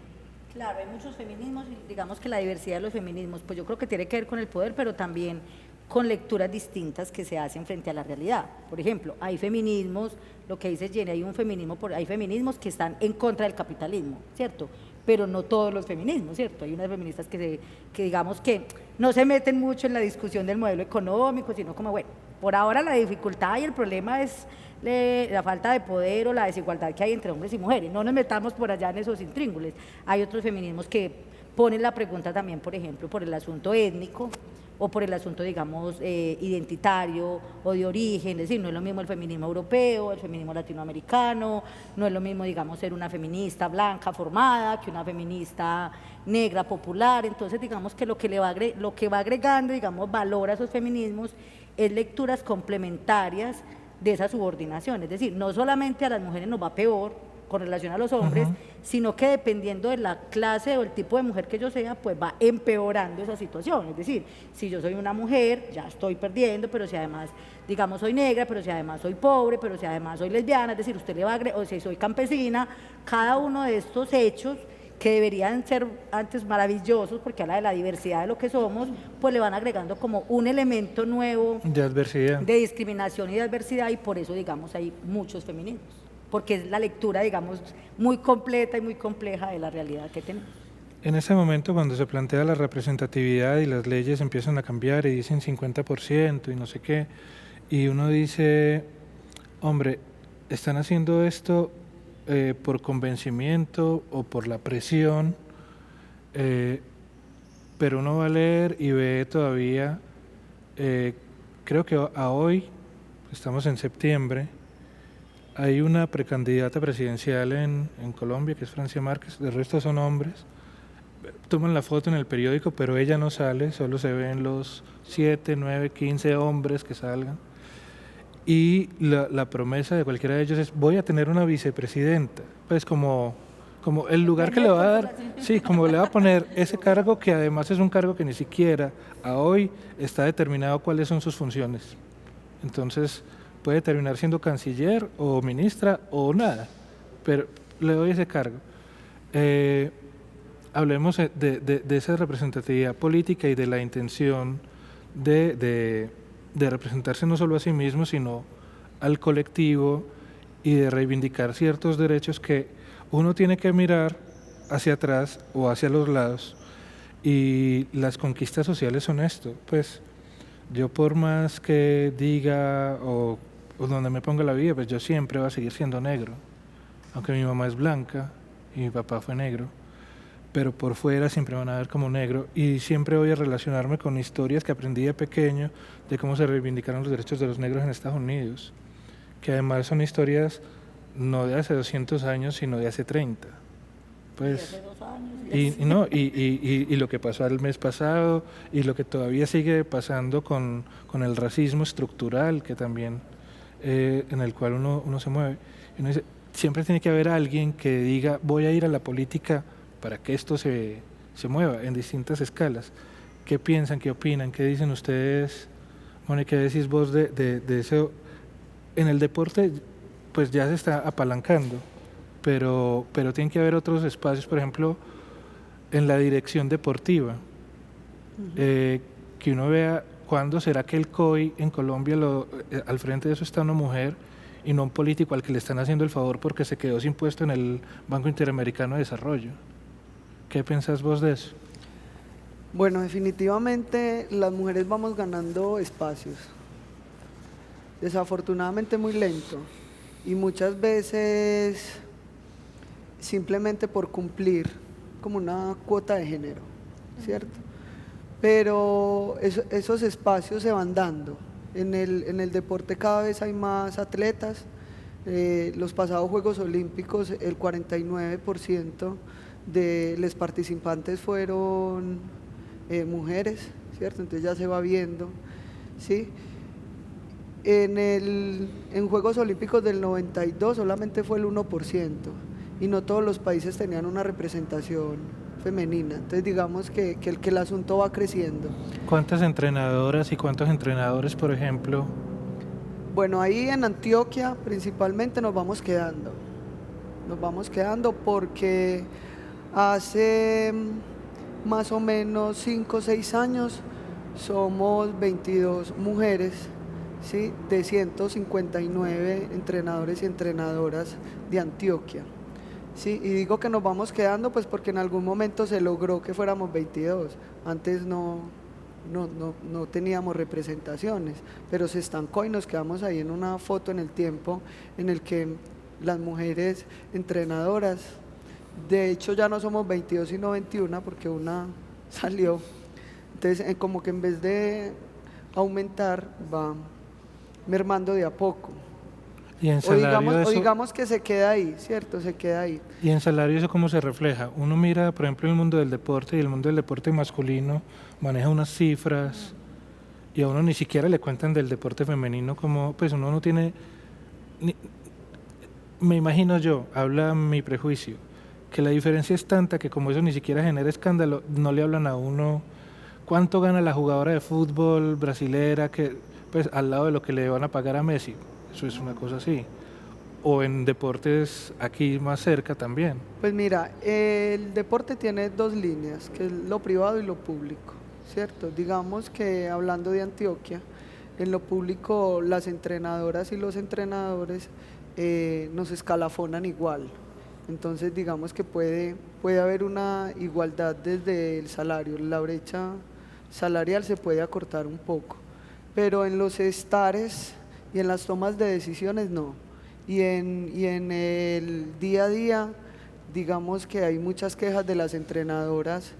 Claro, hay muchos feminismos y digamos que la diversidad de los feminismos, pues yo creo que tiene que ver con el poder, pero también con lecturas distintas que se hacen frente a la realidad. Por ejemplo, hay feminismos, lo que dice Jenny, hay feminismos que están en contra del capitalismo, ¿cierto? Pero no todos los feminismos, ¿cierto? Hay unas feministas que digamos que no se meten mucho en la discusión del modelo económico, sino como, bueno, por ahora la dificultad y el problema es la falta de poder o la desigualdad que hay entre hombres y mujeres. No nos metamos por allá en esos intríngules. Hay otros feminismos que ponen la pregunta también, por ejemplo, por el asunto étnico, o por el asunto, digamos, identitario o de origen. Es decir, no es lo mismo el feminismo europeo, el feminismo latinoamericano, no es lo mismo, digamos, ser una feminista blanca formada que una feminista negra popular. Entonces, digamos que lo que va agregando, digamos, valor a esos feminismos es lecturas complementarias de esa subordinación. Es decir, no solamente a las mujeres nos va peor con relación a los hombres, sino que dependiendo de la clase o el tipo de mujer que yo sea, pues va empeorando esa situación. Es decir, si yo soy una mujer, ya estoy perdiendo, pero si además, digamos, soy negra, pero si además soy pobre, pero si además soy lesbiana, es decir, usted le va a o si soy campesina, cada uno de estos hechos que deberían ser antes maravillosos, porque habla de la diversidad de lo que somos, pues le van agregando como un elemento nuevo de adversidad, de discriminación y de adversidad, y por eso, digamos, hay muchos feminismos, porque es la lectura, digamos, muy completa y muy compleja de la realidad que tenemos. En ese momento, cuando se plantea la representatividad y las leyes empiezan a cambiar y dicen 50% y no sé qué, y uno dice, hombre, están haciendo esto por convencimiento o por la presión, pero uno va a leer y ve todavía, creo que a hoy, estamos en septiembre, Hay una precandidata presidencial en Colombia, que es Francia Márquez, de resto son hombres. Toman la foto en el periódico, pero ella no sale, solo se ven los 7, 9, 15 hombres que salgan. Y la promesa de cualquiera de ellos es, voy a tener una vicepresidenta. Pues como el lugar que le va a dar, sí, como le va a poner ese cargo, que además es un cargo que ni siquiera a hoy está determinado cuáles son sus funciones. Entonces puede terminar siendo canciller o ministra o nada, pero le doy ese cargo. Hablemos de esa representatividad política y de la intención de representarse no solo a sí mismo, sino al colectivo, y de reivindicar ciertos derechos que uno tiene que mirar hacia atrás o hacia los lados. Y las conquistas sociales son esto, pues yo por más que diga o donde me ponga la vida, pues yo siempre voy a seguir siendo negro, aunque mi mamá es blanca y mi papá fue negro, pero por fuera siempre van a ver como negro, y siempre voy a relacionarme con historias que aprendí de pequeño de cómo se reivindicaron los derechos de los negros en Estados Unidos, que además son historias no de hace 200 años, sino de hace 30. Pues, y lo que pasó el mes pasado y lo que todavía sigue pasando con el racismo estructural, que también en el cual uno se mueve. Y uno dice, siempre tiene que haber alguien que diga, voy a ir a la política para que esto se mueva en distintas escalas. ¿Qué piensan, qué opinan, qué dicen ustedes? Mónica, ¿qué decís vos de eso? En el deporte pues ya se está apalancando, pero tiene que haber otros espacios, por ejemplo, en la dirección deportiva, que uno vea cuándo será que el COI en Colombia, al frente de eso está una mujer y no un político al que le están haciendo el favor porque se quedó sin puesto en el Banco Interamericano de Desarrollo. ¿Qué pensás vos de eso? Bueno, definitivamente las mujeres vamos ganando espacios, desafortunadamente muy lento, y muchas veces simplemente por cumplir como una cuota de género, ¿cierto? Pero esos espacios se van dando. En el deporte cada vez hay más atletas. Los pasados Juegos Olímpicos, el 49% de los participantes fueron mujeres, ¿cierto? Entonces ya se va viendo, ¿sí? En Juegos Olímpicos del 92 solamente fue el 1%, y no todos los países tenían una representación femenina. Entonces digamos que el asunto va creciendo. ¿Cuántas entrenadoras y cuántos entrenadores, por ejemplo? Bueno, ahí en Antioquia principalmente nos vamos quedando porque hace más o menos 5 o 6 años somos 22 mujeres, ¿sí?, de 159 entrenadores y entrenadoras de Antioquia. Sí, y digo que nos vamos quedando pues porque en algún momento se logró que fuéramos 22, antes no teníamos representaciones, pero se estancó y nos quedamos ahí en una foto en el tiempo en el que las mujeres entrenadoras, de hecho ya no somos 22 sino 21 porque una salió, entonces como que en vez de aumentar va mermando de a poco. ¿Y en salario digamos que se queda ahí, ¿cierto? Se queda ahí. ¿Y en salario eso cómo se refleja? Uno mira, por ejemplo, el mundo del deporte, y el mundo del deporte masculino maneja unas cifras, y a uno ni siquiera le cuentan del deporte femenino, como pues uno no tiene, me imagino yo, habla mi prejuicio, que la diferencia es tanta que como eso ni siquiera genera escándalo, no le hablan a uno cuánto gana la jugadora de fútbol brasilera, que pues al lado de lo que le van a pagar a Messi. Eso es una cosa así. O en deportes aquí más cerca también. Pues mira, el deporte tiene dos líneas, que es lo privado y lo público, ¿cierto? Digamos que hablando de Antioquia, en lo público las entrenadoras y los entrenadores nos escalafonan igual. Entonces digamos que puede haber una igualdad desde el salario, la brecha salarial se puede acortar un poco, pero en los estares y en las tomas de decisiones no. Y en el día a día, digamos que hay muchas quejas de las entrenadoras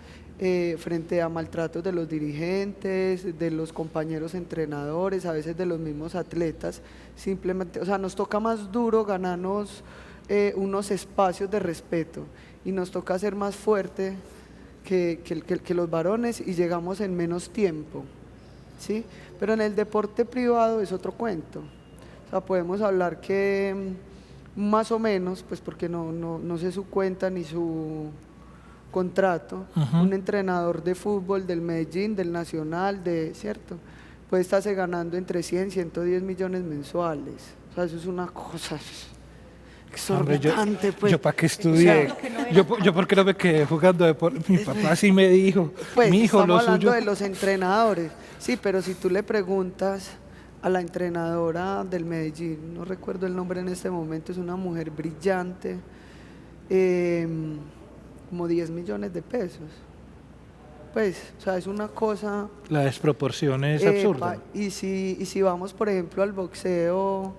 frente a maltratos de los dirigentes, de los compañeros entrenadores, a veces de los mismos atletas. Simplemente, o sea, nos toca más duro ganarnos unos espacios de respeto y nos toca ser más fuerte que los varones y llegamos en menos tiempo, ¿sí? Pero en el deporte privado es otro cuento. O sea, podemos hablar que más o menos, pues porque no sé su cuenta ni su contrato, un entrenador de fútbol del Medellín, del Nacional, ¿cierto? Puede estarse ganando entre 100 y 110 millones mensuales. O sea, eso es una cosa exorbitante. Hombre, yo para qué estudié, yo porque no me quedé jugando deporte. Mi papá sí me dijo, pues, mi hijo, lo estamos hablando suyo. de los entrenadores, sí, pero si tú le preguntas a la entrenadora del Medellín, no recuerdo el nombre en este momento, es una mujer brillante, como 10 millones de pesos. Pues, o sea, es una cosa... La desproporción es absurda. Y si vamos, por ejemplo, al boxeo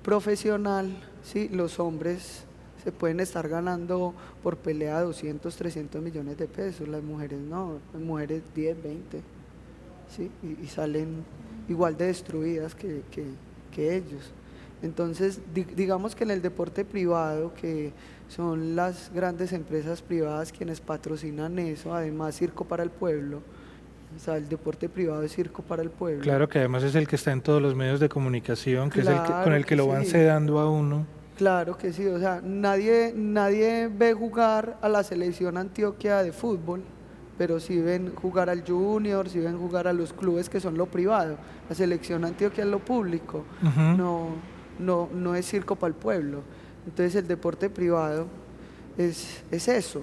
profesional, ¿sí? Los hombres se pueden estar ganando por pelea 200, 300 millones de pesos, las mujeres no, las mujeres 10, 20, ¿sí? Y salen igual de destruidas que ellos. Entonces, digamos que en el deporte privado, que son las grandes empresas privadas quienes patrocinan eso, además Circo para el Pueblo, o sea, el deporte privado es Circo para el Pueblo. Claro que además es el que está en todos los medios de comunicación, que Claro es el con el que lo van sí. sedando a uno. Claro que sí, o sea, nadie ve jugar a la selección Antioquia de fútbol, pero sí ven jugar al Junior, sí ven jugar a los clubes que son lo privado. La selección Antioquia es lo público, no es Circo para el Pueblo. Entonces el deporte privado es eso.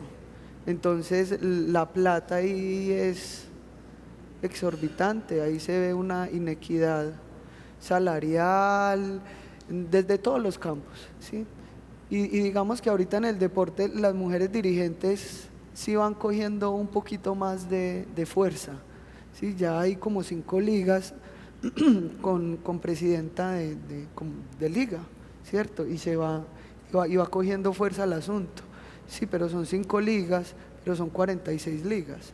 Entonces la plata ahí es exorbitante, ahí se ve una inequidad salarial desde todos los campos, ¿sí? Y digamos que ahorita en el deporte las mujeres dirigentes sí van cogiendo un poquito más de fuerza, ¿sí? Ya hay como 5 ligas con presidenta de liga, ¿cierto? Y va cogiendo fuerza el asunto, sí, pero son 5 ligas, pero son 46 ligas.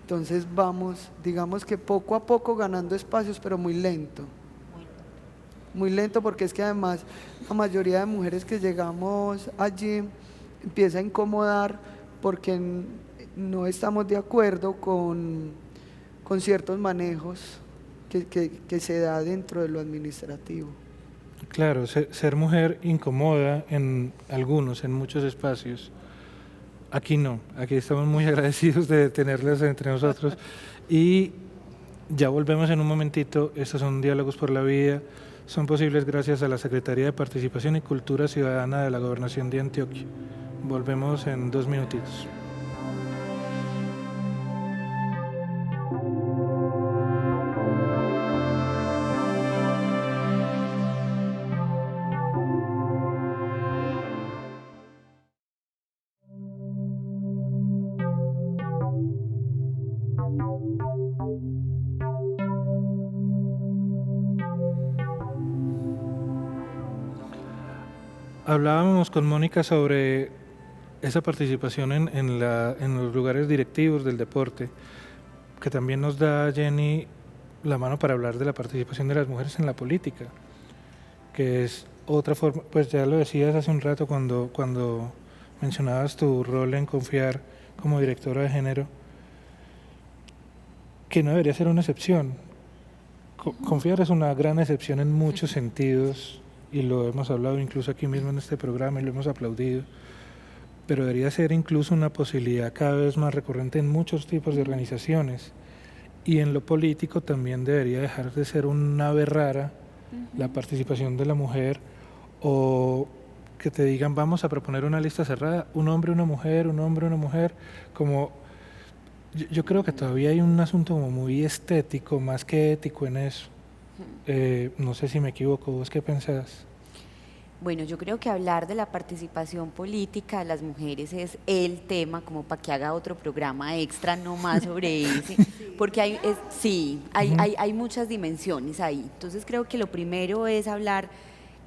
Entonces vamos, digamos que poco a poco ganando espacios, pero muy lento. Muy lento, porque es que además la mayoría de mujeres que llegamos allí empieza a incomodar porque no estamos de acuerdo con ciertos manejos que se da dentro de lo administrativo. Claro, ser mujer incomoda en muchos espacios. Aquí no, aquí estamos muy agradecidos de tenerlas entre nosotros y ya volvemos en un momentito. Estos son Diálogos por la Vida, son posibles gracias a la Secretaría de Participación y Cultura Ciudadana de la Gobernación de Antioquia. Volvemos en 2 minutitos. Hablábamos con Mónica sobre esa participación en los lugares directivos del deporte, que también nos da, Jenny, la mano para hablar de la participación de las mujeres en la política, que es otra forma, pues ya lo decías hace un rato cuando mencionabas tu rol en Confiar como directora de género, que no debería ser una excepción. Confiar es una gran excepción en muchos sentidos, y lo hemos hablado incluso aquí mismo en este programa y lo hemos aplaudido, pero debería ser incluso una posibilidad cada vez más recurrente en muchos tipos de organizaciones, y en lo político también debería dejar de ser una ave rara la participación de la mujer, o que te digan vamos a proponer una lista cerrada, un hombre, una mujer, un hombre, una mujer, como yo creo que todavía hay un asunto como muy estético más que ético en eso. No sé si me equivoco, ¿vos qué pensás? Bueno, yo creo que hablar de la participación política de las mujeres es el tema, como para que haga otro programa extra no más sobre ese, porque hay muchas dimensiones ahí. Entonces creo que lo primero es hablar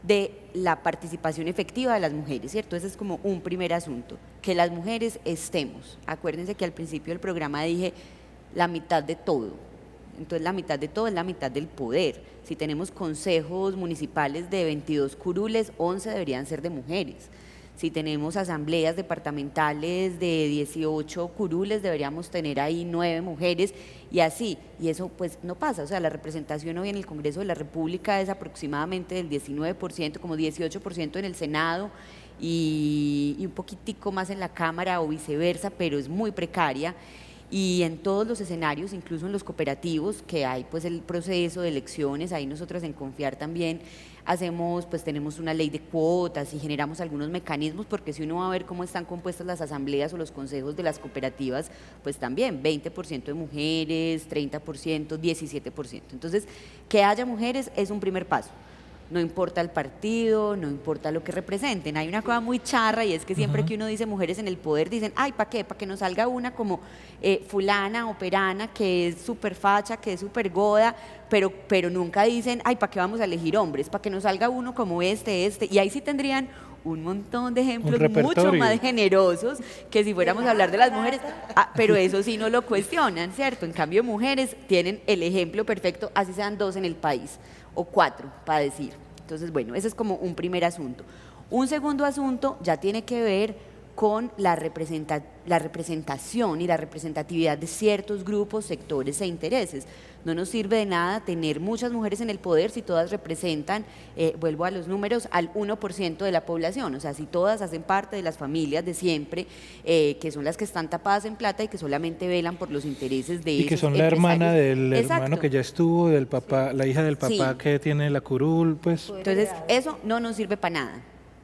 de la participación efectiva de las mujeres, ¿cierto? Ese es como un primer asunto, que las mujeres estemos. Acuérdense que al principio del programa dije la mitad de todo. Entonces la mitad de todo es la mitad del poder. Si tenemos consejos municipales de 22 curules, 11 deberían ser de mujeres. Si tenemos asambleas departamentales de 18 curules, deberíamos tener ahí 9 mujeres y así. Y eso pues no pasa, o sea, la representación hoy en el Congreso de la República es aproximadamente del 19%, como 18% en el Senado y un poquitico más en la Cámara o viceversa, pero es muy precaria. Y en todos los escenarios, incluso en los cooperativos, que hay pues el proceso de elecciones, ahí nosotras en Confiar también hacemos, pues tenemos una ley de cuotas y generamos algunos mecanismos, porque si uno va a ver cómo están compuestas las asambleas o los consejos de las cooperativas, pues también 20% de mujeres, 30%, 17%. Entonces, que haya mujeres es un primer paso. No importa el partido, no importa lo que representen. Hay una cosa muy charra y es que siempre que uno dice mujeres en el poder, dicen, ay, ¿para qué? Para que nos salga una como fulana o perana, que es súper facha, que es súper goda, pero nunca dicen, ay, ¿para qué vamos a elegir hombres? Para que nos salga uno como este. Y ahí sí tendrían un montón de ejemplos mucho más generosos que si fuéramos a hablar de las mujeres, pero eso sí no lo cuestionan, ¿cierto? En cambio, mujeres tienen el ejemplo perfecto, así sean 2 en el país, o 4, para decir. Entonces, bueno, ese es como un primer asunto. Un segundo asunto ya tiene que ver con la representación y la representatividad de ciertos grupos, sectores e intereses. No nos sirve de nada tener muchas mujeres en el poder si todas representan, vuelvo a los números, al 1% de la población, o sea, si todas hacen parte de las familias de siempre, que son las que están tapadas en plata y que solamente velan por los intereses de y que son la hermana del hermano que ya estuvo, del papá, la hija del papá que tiene la curul, pues. Entonces, eso no nos sirve para nada,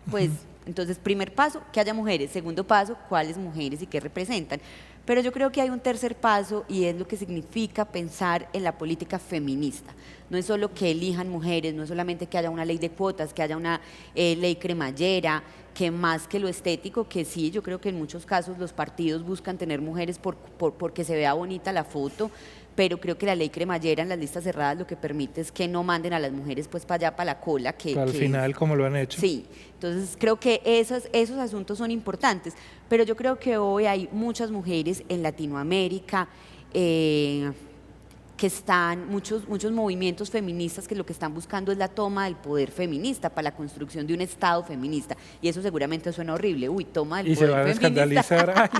pues. Entonces, primer paso, que haya mujeres. Segundo paso, cuáles mujeres y qué representan. Pero yo creo que hay un tercer paso y es lo que significa pensar en la política feminista. No es solo que elijan mujeres, no es solamente que haya una ley de cuotas, que haya una ley cremallera, que más que lo estético, que sí, yo creo que en muchos casos los partidos buscan tener mujeres porque se vea bonita la foto, pero creo que la ley cremallera en las listas cerradas lo que permite es que no manden a las mujeres pues para allá, para la cola. Al final, como lo han hecho. Sí, entonces creo que esos asuntos son importantes, pero yo creo que hoy hay muchas mujeres en Latinoamérica, que están, muchos movimientos feministas que lo que están buscando es la toma del poder feminista para la construcción de un Estado feminista, y eso seguramente suena horrible, toma del poder feminista. Y se van a escandalizar.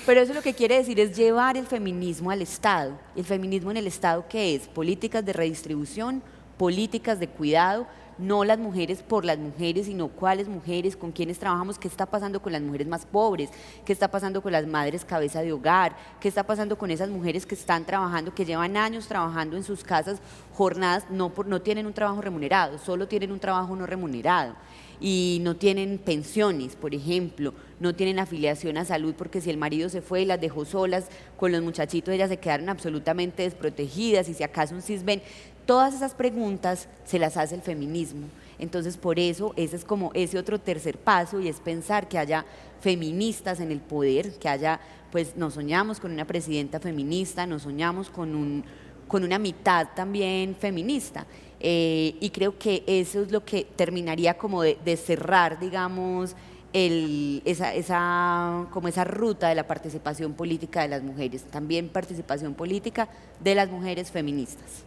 Pero eso lo que quiere decir es llevar el feminismo al Estado. ¿El feminismo en el Estado qué es? Políticas de redistribución, políticas de cuidado, no las mujeres por las mujeres, sino cuáles mujeres, con quiénes trabajamos, qué está pasando con las mujeres más pobres, qué está pasando con las madres cabeza de hogar, qué está pasando con esas mujeres que están trabajando, que llevan años trabajando en sus casas, jornadas, no tienen un trabajo remunerado, solo tienen un trabajo no remunerado. Y no tienen pensiones, por ejemplo, no tienen afiliación a salud porque si el marido se fue y las dejó solas con los muchachitos, ellas se quedaron absolutamente desprotegidas y si acaso un cisben. Todas esas preguntas se las hace el feminismo. Entonces, por eso, ese es como ese otro tercer paso y es pensar que haya feministas en el poder, que haya, pues nos soñamos con una presidenta feminista, nos soñamos con una mitad también feminista. Y creo que eso es lo que terminaría como de cerrar, digamos, esa ruta de la participación política de las mujeres, también participación política de las mujeres feministas.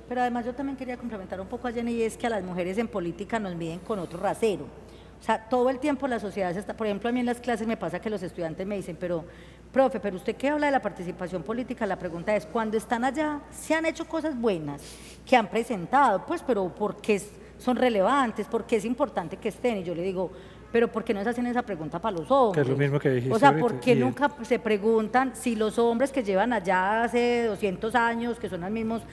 Pero además yo también quería complementar un poco a Jenny, y es que a las mujeres en política nos miden con otro rasero. O sea, todo el tiempo la sociedad está, por ejemplo, a mí en las clases me pasa que los estudiantes me dicen, pero profe, pero usted que habla de la participación política, la pregunta es, cuando están allá, ¿se han hecho cosas buenas que han presentado? Pues, pero ¿por qué son relevantes? ¿Por qué es importante que estén? Y yo le digo, pero ¿por qué no se hacen esa pregunta para los hombres? Que es lo mismo que dijiste. O sea, ¿por qué nunca se preguntan si los hombres que llevan allá hace 200 años, que son las mismas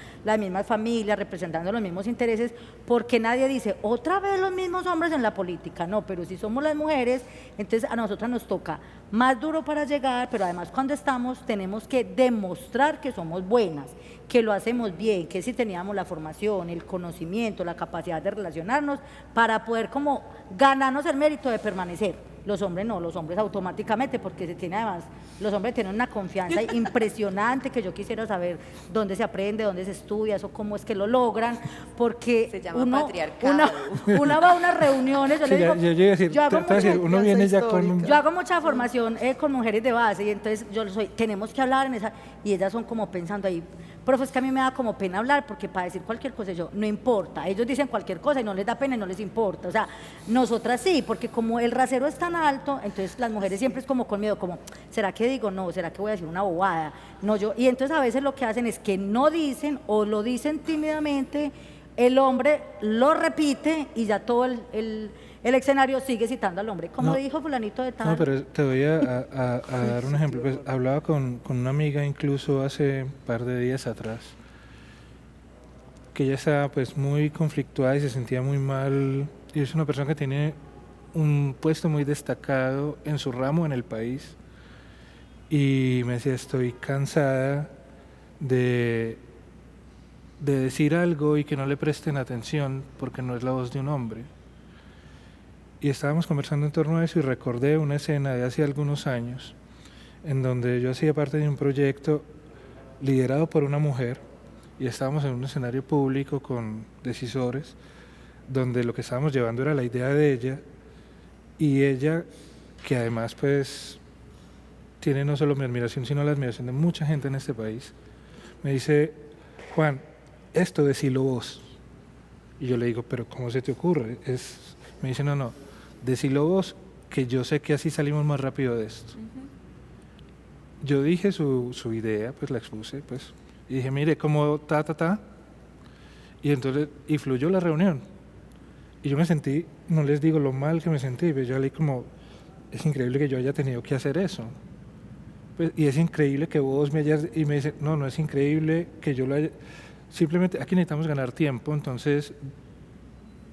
familias, representando los mismos intereses, ¿por qué nadie dice, otra vez los mismos hombres en la política? No, pero si somos las mujeres, entonces a nosotras nos toca más duro para llegar, pero además cuando estamos tenemos que demostrar que somos buenas, que lo hacemos bien, que si teníamos la formación, el conocimiento, la capacidad de relacionarnos para poder como ganarnos el mérito de permanecer. Los hombres no, los hombres automáticamente, porque se tiene además, los hombres tienen una confianza impresionante que yo quisiera saber dónde se aprende, dónde se estudia, eso cómo es que lo logran, porque Se llama patriarcado. uno va a unas reuniones, yo Sí, le digo, yo llegué a decir, yo hago te voy a decir, mucha- uno viene ya con un... yo hago mucha formación con mujeres de base y entonces tenemos que hablar en esa, y ellas son como pensando ahí, profe, es que a mí me da como pena hablar porque para decir cualquier cosa yo, no importa, ellos dicen cualquier cosa y no les da pena y no les importa, o sea, nosotras sí, porque como el rasero es tan alto, entonces las mujeres siempre es como con miedo, como, ¿será que digo no? ¿Será que voy a decir una bobada? No, y entonces a veces lo que hacen es que no dicen o lo dicen tímidamente, el hombre lo repite y ya todo el escenario sigue citando al hombre, como No. dijo fulanito de tal. No, pero te voy a dar un ejemplo. Pues, hablaba con una amiga incluso hace un par de días atrás, que ella estaba pues muy conflictuada y se sentía muy mal. Y es una persona que tiene un puesto muy destacado en su ramo en el país. Y me decía, estoy cansada de decir algo y que no le presten atención porque no es la voz de un hombre. Y estábamos conversando en torno a eso y recordé una escena de hace algunos años en donde yo hacía parte de un proyecto liderado por una mujer y estábamos en un escenario público con decisores donde lo que estábamos llevando era la idea de ella y ella, que además pues tiene no solo mi admiración sino la admiración de mucha gente en este país, me dice, Juan, esto decilo vos. Y yo le digo, pero ¿cómo se te ocurre? Me dice, no, decilo vos, que yo sé que así salimos más rápido de esto. Yo dije su idea, pues la expuse, pues, y dije, mire, como y entonces, y fluyó la reunión. Y yo me sentí, no les digo lo mal que me sentí, pero yo leí como, es increíble que yo haya tenido que hacer eso. Pues, y es increíble que vos me hayas, y me dice, no es increíble que yo lo haya, simplemente aquí necesitamos ganar tiempo, entonces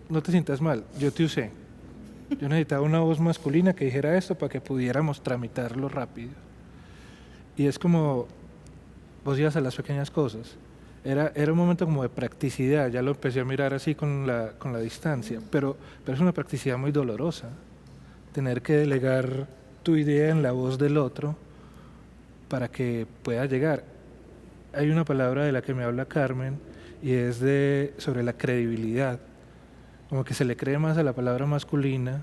no te sientas mal, yo te usé. Yo necesitaba una voz masculina que dijera esto para que pudiéramos tramitarlo rápido. Y es como, vos ibas a las pequeñas cosas. Era un momento como de practicidad, ya lo empecé a mirar así con la distancia, pero es una practicidad muy dolorosa. Tener que delegar tu idea en la voz del otro para que pueda llegar. Hay una palabra de la que me habla Carmen y es sobre la credibilidad. Como que se le cree más a la palabra masculina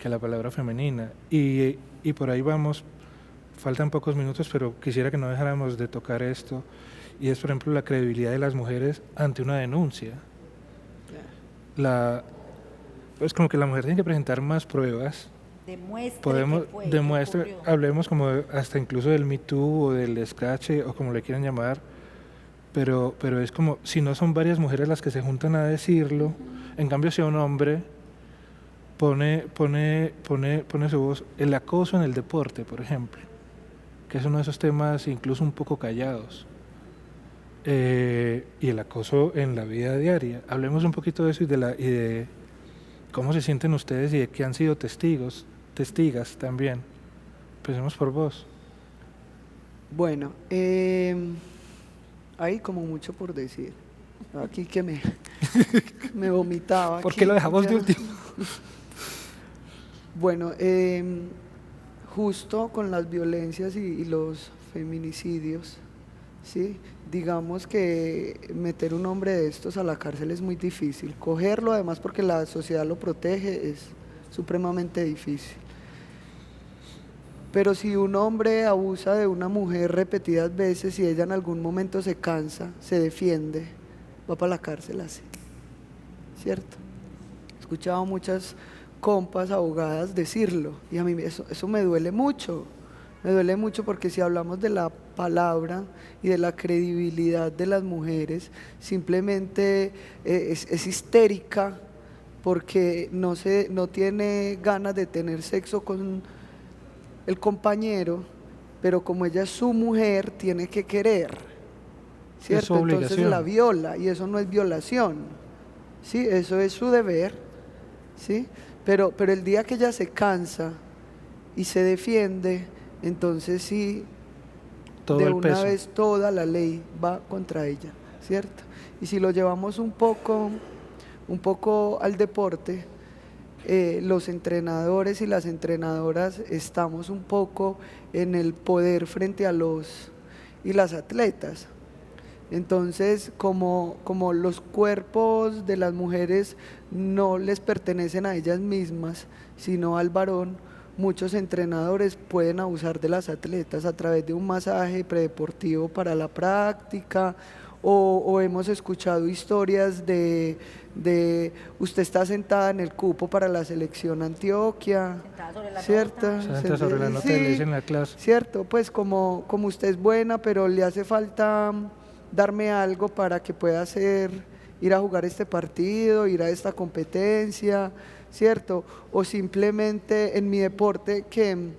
que a la palabra femenina. Y por ahí vamos, faltan pocos minutos, pero quisiera que no dejáramos de tocar esto. Y es, por ejemplo, la credibilidad de las mujeres ante una denuncia. Pues como que la mujer tiene que presentar más pruebas. Hablemos como hasta incluso del Me Too o del escrache o como le quieran llamar, pero es como si no son varias mujeres las que se juntan a decirlo, en cambio si un hombre pone su voz, el acoso en el deporte, por ejemplo, que es uno de esos temas incluso un poco callados, y el acoso en la vida diaria. Hablemos un poquito de eso y de cómo se sienten ustedes y de que han sido testigas también. Empecemos por vos. Bueno, hay como mucho por decir. Aquí que me vomitaba. ¿Por qué lo dejamos de último? Bueno, justo con las violencias y los feminicidios, ¿sí? Digamos que meter un hombre de estos a la cárcel es muy difícil. Cogerlo, además porque la sociedad lo protege, es supremamente difícil. Pero si un hombre abusa de una mujer repetidas veces y ella en algún momento se cansa, se defiende, va para la cárcel así, ¿cierto? He escuchado muchas compas, abogadas decirlo y a mí eso me duele mucho porque si hablamos de la palabra y de la credibilidad de las mujeres, simplemente es histérica porque no tiene ganas de tener sexo con el compañero, pero como ella es su mujer, tiene que querer, ¿cierto? Es su obligación. Entonces la viola, y eso no es violación, ¿sí? Eso es su deber, ¿sí? Pero el día que ella se cansa y se defiende, entonces sí, todo de el una peso. vez toda la ley va contra ella, ¿cierto? Y si lo llevamos un poco al deporte, los entrenadores y las entrenadoras estamos un poco en el poder frente a los y las atletas. Entonces, como los cuerpos de las mujeres no les pertenecen a ellas mismas, sino al varón, muchos entrenadores pueden abusar de las atletas a través de un masaje predeportivo para la práctica, o hemos escuchado historias de usted está sentada en el cupo para la selección Antioquia, Sentada sobre la ¿cierto? nota. Se sienta sobre la nota y le dicen en la clase. Cierto, pues como usted es buena, pero le hace falta darme algo para que pueda ir a jugar este partido, ir a esta competencia, ¿cierto? O simplemente en mi deporte, que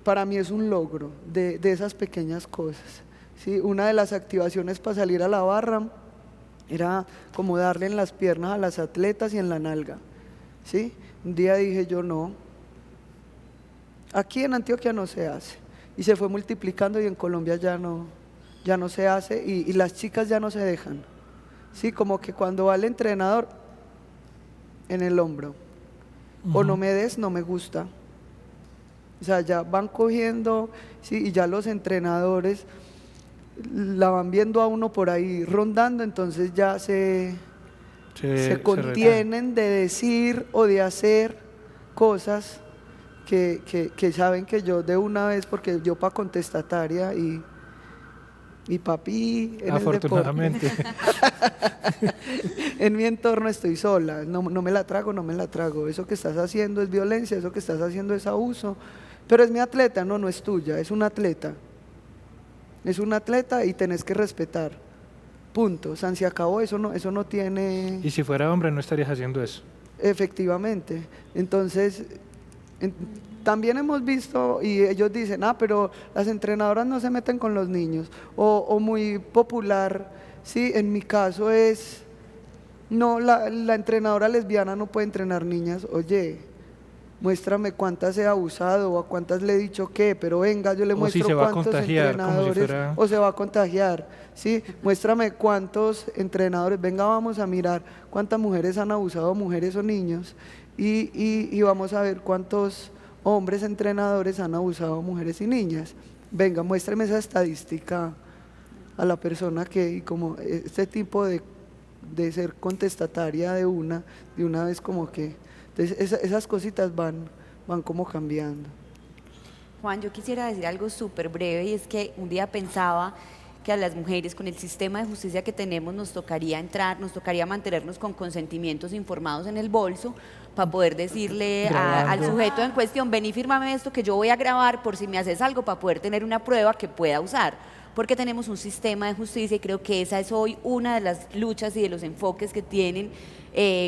para mí es un logro de esas pequeñas cosas, ¿sí? Una de las activaciones para salir a la barra era como darle en las piernas a las atletas y en la nalga, ¿sí? Un día dije yo, no, aquí en Antioquia no se hace, y se fue multiplicando, y en Colombia ya no se hace, y las chicas ya no se dejan, ¿sí? Como que cuando va el entrenador en el hombro, o no me des, no me gusta, o sea, ya van cogiendo, ¿sí? Y ya los entrenadores la van viendo a uno por ahí rondando, entonces ya se contienen de decir o de hacer cosas que saben que yo de una vez, porque yo para contestataria y papi en afortunadamente. el deporte, en mi entorno estoy sola, no me la trago, eso que estás haciendo es violencia, eso que estás haciendo es abuso, pero es mi atleta, no es tuya, es un atleta y tenés que respetar, punto, San se acabó, eso no tiene... Y si fuera hombre no estarías haciendo eso. Efectivamente, entonces también hemos visto, y ellos dicen, pero las entrenadoras no se meten con los niños, o muy popular, sí, en mi caso es, no, la entrenadora lesbiana no puede entrenar niñas, oye, muéstrame cuántas he abusado o a cuántas le he dicho qué, pero venga, yo le muestro si cuántos entrenadores, o se va a contagiar, ¿sí? Muéstrame cuántos entrenadores, venga, vamos a mirar cuántas mujeres han abusado, mujeres o niños, y vamos a ver cuántos hombres entrenadores han abusado mujeres y niñas. Venga, muéstrame esa estadística a la persona que, y como este tipo de ser contestataria de una vez, como que... Entonces esas cositas van como cambiando. Juan, yo quisiera decir algo súper breve, y es que un día pensaba que a las mujeres con el sistema de justicia que tenemos nos tocaría mantenernos con consentimientos informados en el bolso para poder decirle al sujeto en cuestión, ven y fírmame esto que yo voy a grabar por si me haces algo, para poder tener una prueba que pueda usar, porque tenemos un sistema de justicia, y creo que esa es hoy una de las luchas y de los enfoques que tienen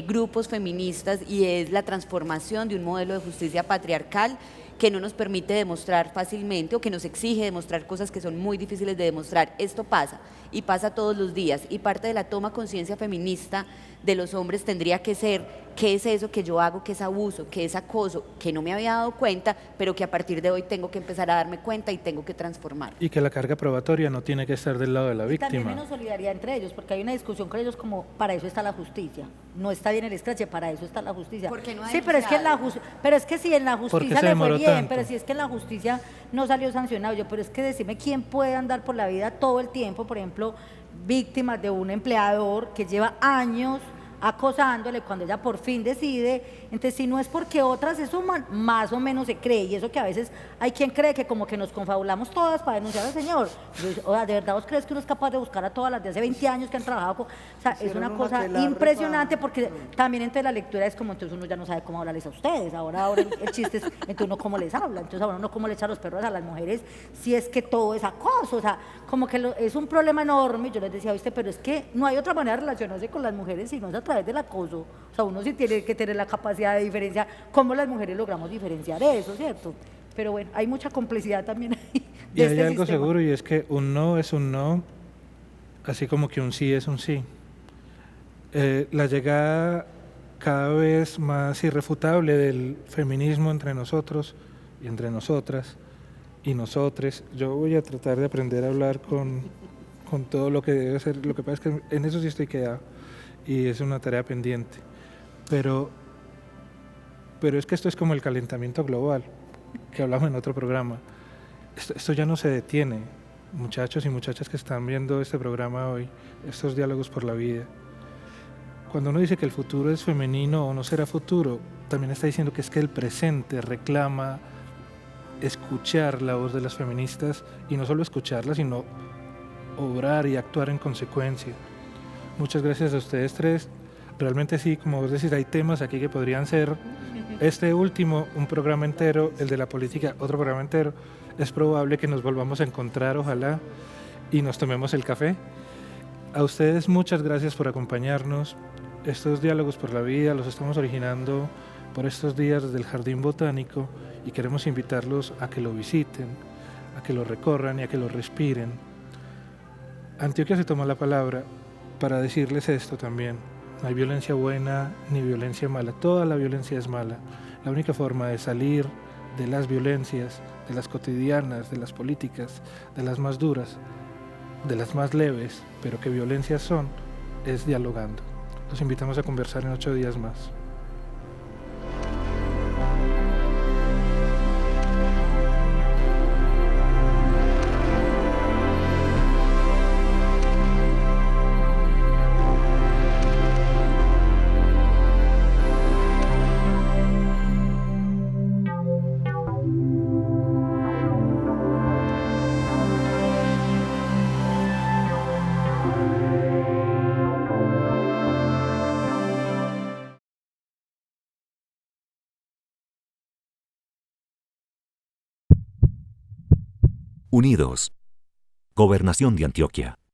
grupos feministas, y es la transformación de un modelo de justicia patriarcal que no nos permite demostrar fácilmente, o que nos exige demostrar cosas que son muy difíciles de demostrar. Esto pasa, y pasa todos los días, y parte de la toma conciencia feminista de los hombres tendría que ser, ¿qué es eso que yo hago, que es abuso, que es acoso, que no me había dado cuenta, pero que a partir de hoy tengo que empezar a darme cuenta y tengo que transformar? Y que la carga probatoria no tiene que estar del lado de la víctima. También menos solidaridad entre ellos, porque hay una discusión con ellos como, para eso está la justicia, no está bien el escrache, para eso está la justicia. ¿Por qué no ha sí, pero es que si en la justicia le fue bien, tanto? pero si es que en la justicia no salió sancionado, pero es que decime quién puede andar por la vida todo el tiempo, por ejemplo, víctimas de un empleador que lleva años acosándole, cuando ella por fin decide. Entonces, si no es porque otras se suman, más o menos se cree, y eso que a veces hay quien cree que como que nos confabulamos todas para denunciar al señor. O sea, ¿de verdad vos crees que uno es capaz de buscar a todas las de hace 20 años que han trabajado con? O sea, es una cosa impresionante, porque también entre la lectura es como, entonces uno ya no sabe cómo hablarles a ustedes, ahora el chiste es, entonces uno cómo les habla, entonces ahora uno cómo le echa los perros a las mujeres, si es que todo es acoso, o sea, como que es un problema enorme. Yo les decía, viste, pero es que no hay otra manera de relacionarse con las mujeres si no es a través del acoso. O sea, uno sí tiene que tener la capacidad de diferenciar cómo las mujeres logramos diferenciar eso, ¿cierto? Pero bueno, hay mucha complejidad también ahí. Y hay algo seguro, y es que un no es un no, así como que un sí es un sí. La llegada cada vez más irrefutable del feminismo entre nosotros y entre nosotras y nosotres. Yo voy a tratar de aprender a hablar con todo lo que debe ser. Lo que pasa es que en eso sí estoy quedado, y es una tarea pendiente. Pero pero es que esto es como el calentamiento global, que hablamos en otro programa. Esto ya no se detiene, muchachos y muchachas que están viendo este programa hoy, estos diálogos por la vida. Cuando uno dice que el futuro es femenino o no será futuro, también está diciendo que es que el presente reclama escuchar la voz de las feministas, y no solo escucharla, sino obrar y actuar en consecuencia. Muchas gracias a ustedes tres. Realmente sí, como vos decís, hay temas aquí que podrían ser, este último, un programa entero, el de la política, otro programa entero. Es probable que nos volvamos a encontrar, ojalá, y nos tomemos el café. A ustedes muchas gracias por acompañarnos. Estos diálogos por la vida los estamos originando por estos días desde el Jardín Botánico, y queremos invitarlos a que lo visiten, a que lo recorran y a que lo respiren. Antioquia se toma la palabra para decirles esto también. No hay violencia buena ni violencia mala, toda la violencia es mala. La única forma de salir de las violencias, de las cotidianas, de las políticas, de las más duras, de las más leves, pero que violencias son, es dialogando. Los invitamos a conversar en 8 días más. Unidos. Gobernación de Antioquia.